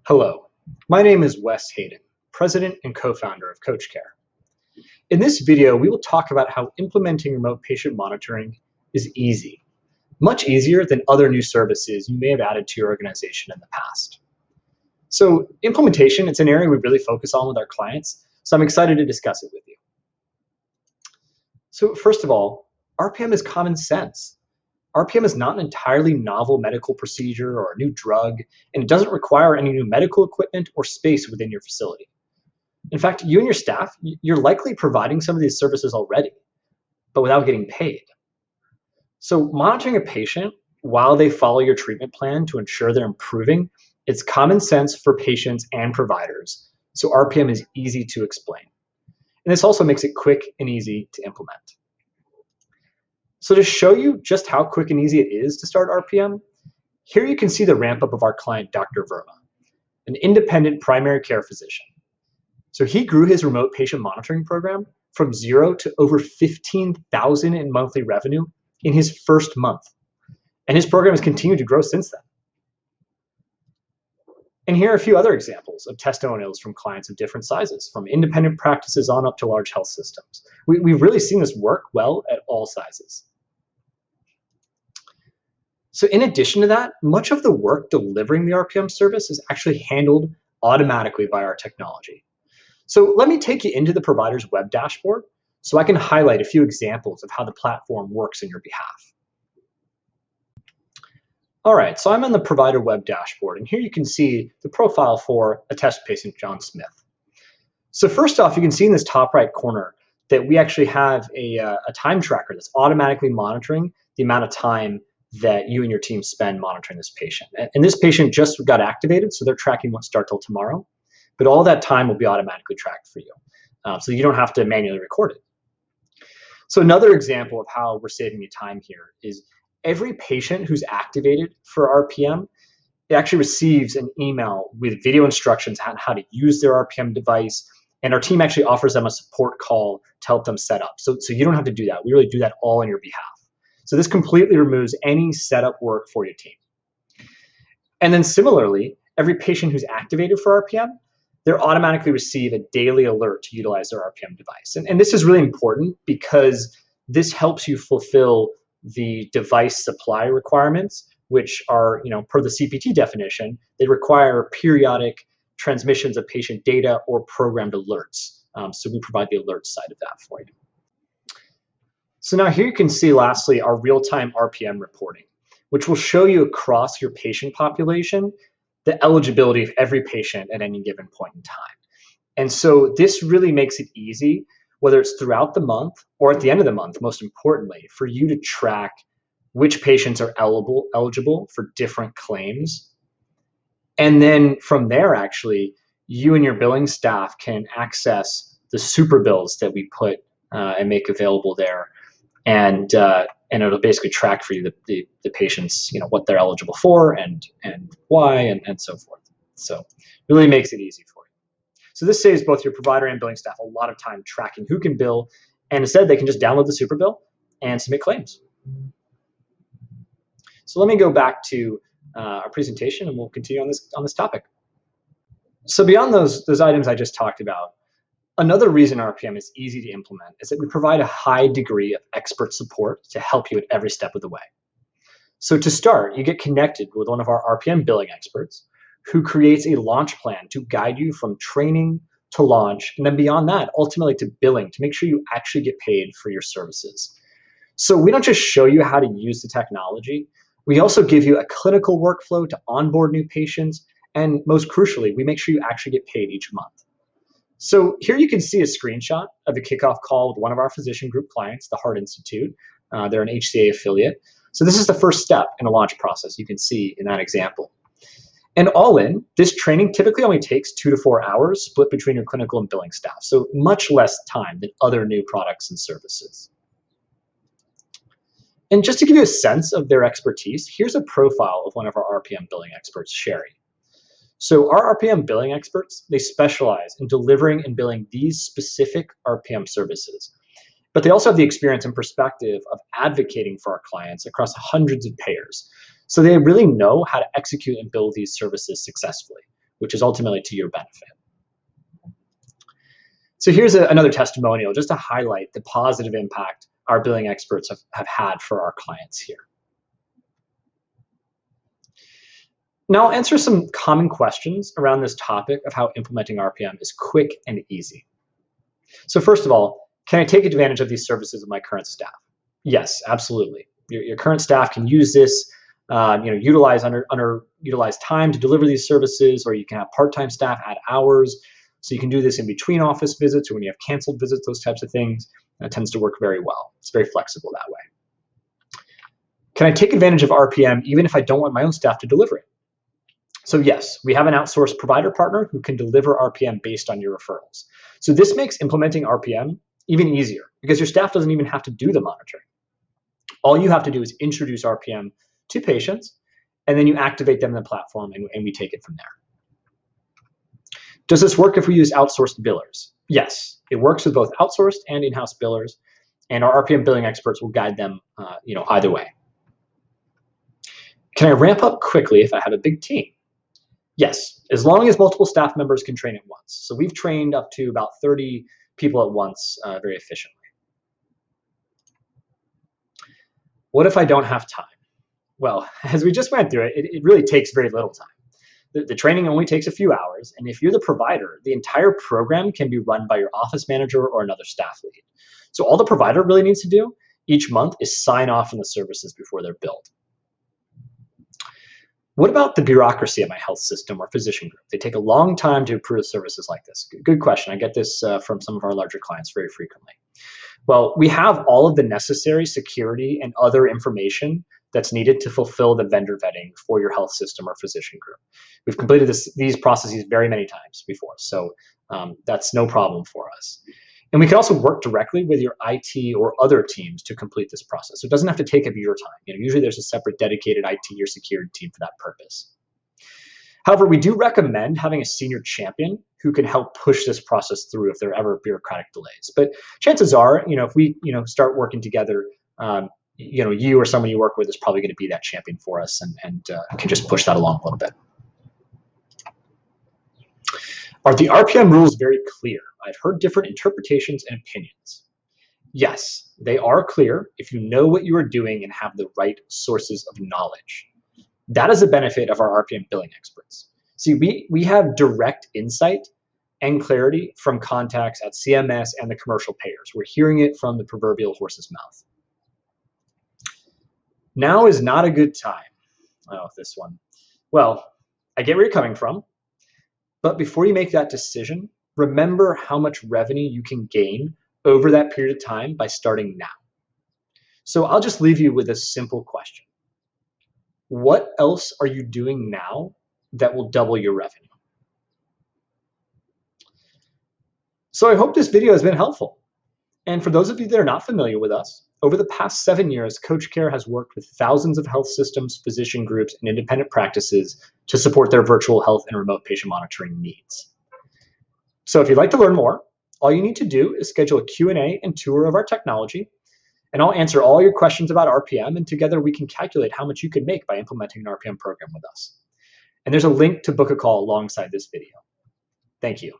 Hello, my name is Wes Hayden, President and co-founder of CoachCare. In this video, we will talk about how implementing remote patient monitoring is easy, much easier than other new services you may have added to your organization in the past. So implementation, it's an area we really focus on with our clients, so I'm excited to discuss it with you. So first of all, RPM is common sense. RPM is not an entirely novel medical procedure or a new drug, and it doesn't require any new medical equipment or space within your facility. In fact, you and your staff, you're likely providing some of these services already, but without getting paid. So monitoring a patient while they follow your treatment plan to ensure they're improving, it's common sense for patients and providers. So RPM is easy to explain. And this also makes it quick and easy to implement. So to show you just how quick and easy it is to start RPM, here you can see the ramp up of our client, Dr. Verma, an independent primary care physician. So he grew his remote patient monitoring program from 0 to over 15,000 in monthly revenue in his first month. And his program has continued to grow since then. And here are a few other examples of testimonials from clients of different sizes, from independent practices on up to large health systems. We've really seen this work well at all sizes. So in addition to that, much of the work delivering the RPM service is actually handled automatically by our technology. So let me take you into the provider's web dashboard so I can highlight a few examples of how the platform works on your behalf. All right, so I'm on the provider web dashboard, and here you can see the profile for a test patient, John Smith. So first off, you can see in this top right corner that we actually have a time tracker that's automatically monitoring the amount of time that you and your team spend monitoring this patient. And this patient just got activated, so they're tracking won't start till tomorrow, but all that time will be automatically tracked for you. So you don't have to manually record it. So another example of how we're saving you time here is every patient who's activated for RPM, it actually receives an email with video instructions on how to use their RPM device, and our team actually offers them a support call to help them set up. So you don't have to do that. We really do that all on your behalf. So this completely removes any setup work for your team. And then similarly, every patient who's activated for RPM, they'll automatically receive a daily alert to utilize their RPM device. And this is really important because this helps you fulfill the device supply requirements, which are, per the CPT definition, they require periodic transmissions of patient data or programmed alerts. So we provide the alert side of that for you. So now here you can see lastly our real-time RPM reporting, which will show you across your patient population the eligibility of every patient at any given point in time. And so this really makes it easy, whether it's throughout the month or at the end of the month, most importantly, for you to track which patients are eligible for different claims. And then from there, actually, you and your billing staff can access the super bills that we put and make available there. And it'll basically track for you the patients, what they're eligible for and why and so forth. So really makes it easy for you. So this saves both your provider and billing staff a lot of time tracking who can bill, and instead they can just download the super bill and submit claims. So let me go back to our presentation and we'll continue on this topic. So beyond those items I just talked about, another reason RPM is easy to implement is that we provide a high degree of expert support to help you at every step of the way. So to start, you get connected with one of our RPM billing experts who creates a launch plan to guide you from training to launch, and then beyond that, ultimately to billing, to make sure you actually get paid for your services. So we don't just show you how to use the technology, we also give you a clinical workflow to onboard new patients, and most crucially, we make sure you actually get paid each month. So here you can see a screenshot of a kickoff call with one of our physician group clients, the Heart Institute. They're an HCA affiliate. So this is the first step in a launch process you can see in that example. And all in, this training typically only takes 2 to 4 hours split between your clinical and billing staff. So much less time than other new products and services. And just to give you a sense of their expertise, here's a profile of one of our RPM billing experts, Sherry. So our RPM billing experts, they specialize in delivering and billing these specific RPM services. But they also have the experience and perspective of advocating for our clients across hundreds of payers. So they really know how to execute and build these services successfully, which is ultimately to your benefit. So here's another testimonial just to highlight the positive impact our billing experts have had for our clients here. Now I'll answer some common questions around this topic of how implementing RPM is quick and easy. So first of all, can I take advantage of these services of my current staff? Yes, absolutely. Your current staff can use this, utilize underutilized time to deliver these services, or you can have part-time staff add hours. So you can do this in between office visits or when you have canceled visits, those types of things. And it tends to work very well. It's very flexible that way. Can I take advantage of RPM even if I don't want my own staff to deliver it? So yes, we have an outsourced provider partner who can deliver RPM based on your referrals. So this makes implementing RPM even easier because your staff doesn't even have to do the monitoring. All you have to do is introduce RPM to patients, and then you activate them in the platform, and we take it from there. Does this work if we use outsourced billers? Yes, it works with both outsourced and in-house billers, and our RPM billing experts will guide them either way. Can I ramp up quickly if I have a big team? Yes, as long as multiple staff members can train at once. So we've trained up to about 30 people at once very efficiently. What if I don't have time? Well, as we just went through it really takes very little time. The training only takes a few hours, and if you're the provider, the entire program can be run by your office manager or another staff lead. So all the provider really needs to do each month is sign off on the services before they're billed. What about the bureaucracy of my health system or physician group? They take a long time to approve services like this. Good question. I get this from some of our larger clients very frequently. Well, we have all of the necessary security and other information that's needed to fulfill the vendor vetting for your health system or physician group. We've completed these processes very many times before, so that's no problem for us. And we can also work directly with your IT or other teams to complete this process. So it doesn't have to take up your time. Usually there's a separate dedicated IT or security team for that purpose. However, we do recommend having a senior champion who can help push this process through if there are ever bureaucratic delays. But chances are, if we start working together, you or someone you work with is probably going to be that champion for us and can just push that along a little bit. Are the RPM rules very clear? I've heard different interpretations and opinions. Yes, they are clear if you know what you are doing and have the right sources of knowledge. That is a benefit of our RPM billing experts. See, we have direct insight and clarity from contacts at CMS and the commercial payers. We're hearing it from the proverbial horse's mouth. Now is not a good time. Oh, this one. Well, I get where you're coming from, but before you make that decision, remember how much revenue you can gain over that period of time by starting now. So I'll just leave you with a simple question. What else are you doing now that will double your revenue? So I hope this video has been helpful. And for those of you that are not familiar with us, over the past 7 years, CoachCare has worked with thousands of health systems, physician groups, and independent practices to support their virtual health and remote patient monitoring needs. So if you'd like to learn more, all you need to do is schedule a Q&A and tour of our technology, and I'll answer all your questions about RPM, and together we can calculate how much you could make by implementing an RPM program with us. And there's a link to book a call alongside this video. Thank you.